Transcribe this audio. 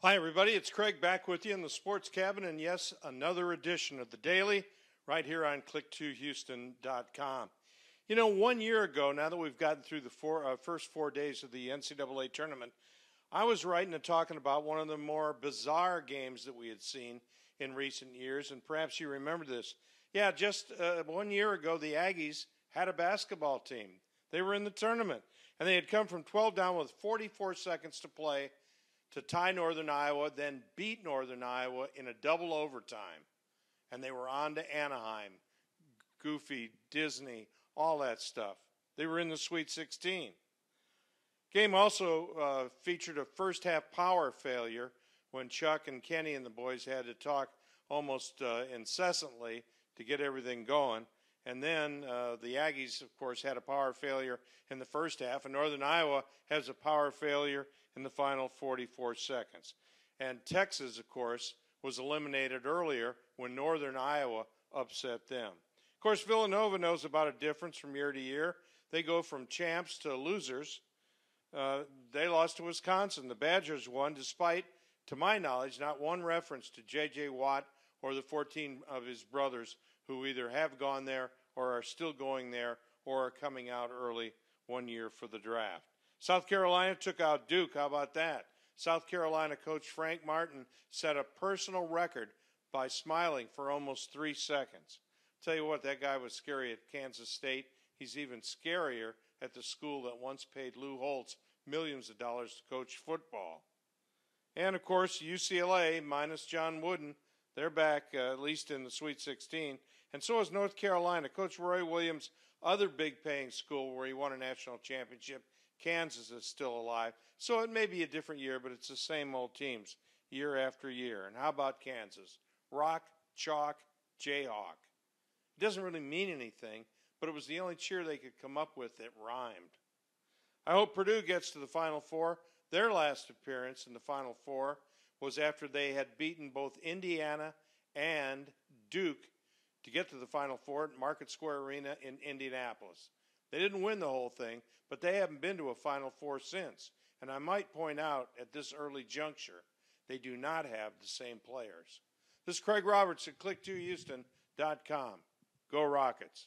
Hi, everybody. It's Craig back with you in the Sports Cabin, and yes, another edition of the Daily right here on click2houston.com. You know, 1 year ago, now that we've gotten through the first 4 days of the NCAA tournament, I was writing and talking about one of the more bizarre games that we had seen in recent years, and perhaps you remember this. Yeah, just 1 year ago, the Aggies had a basketball team. They were in the tournament, and they had come from 12 down with 44 seconds to play to tie Northern Iowa, then beat Northern Iowa in a double overtime. And they were on to Anaheim, Goofy, Disney, all that stuff. They were in the Sweet 16. Game also featured a first-half power failure when Chuck and Kenny and the boys had to talk almost incessantly to get everything going. And then the Aggies, of course, had a power failure in the first half, and Northern Iowa has a power failure in the final 44 seconds. And Texas, of course, was eliminated earlier when Northern Iowa upset them. Of course, Villanova knows about a difference from year to year. They go from champs to losers. They lost to Wisconsin. The Badgers won despite, to my knowledge, not one reference to J.J. Watt or the 14 of his brothers who either have gone there or are still going there or are coming out early 1 year for the draft. South Carolina took out Duke. How about that? South Carolina coach Frank Martin set a personal record by smiling for almost 3 seconds. Tell you what, that guy was scary at Kansas State. He's even scarier at the school that once paid Lou Holtz millions of dollars to coach football. And, of course, UCLA, minus John Wooden, they're back at least in the Sweet 16. And so is North Carolina. Coach Roy Williams' other big-paying school where he won a national championship, Kansas, is still alive. So it may be a different year, but it's the same old teams year after year. And how about Kansas? Rock, chalk, Jayhawk. It doesn't really mean anything, but it was the only cheer they could come up with that rhymed. I hope Purdue gets to the Final Four. Their last appearance in the Final Four was after they had beaten both Indiana and Duke to get to the Final Four at Market Square Arena in Indianapolis. They didn't win the whole thing, but they haven't been to a Final Four since. And I might point out at this early juncture, they do not have the same players. This is Craig Roberts at click2houston.com. Go Rockets.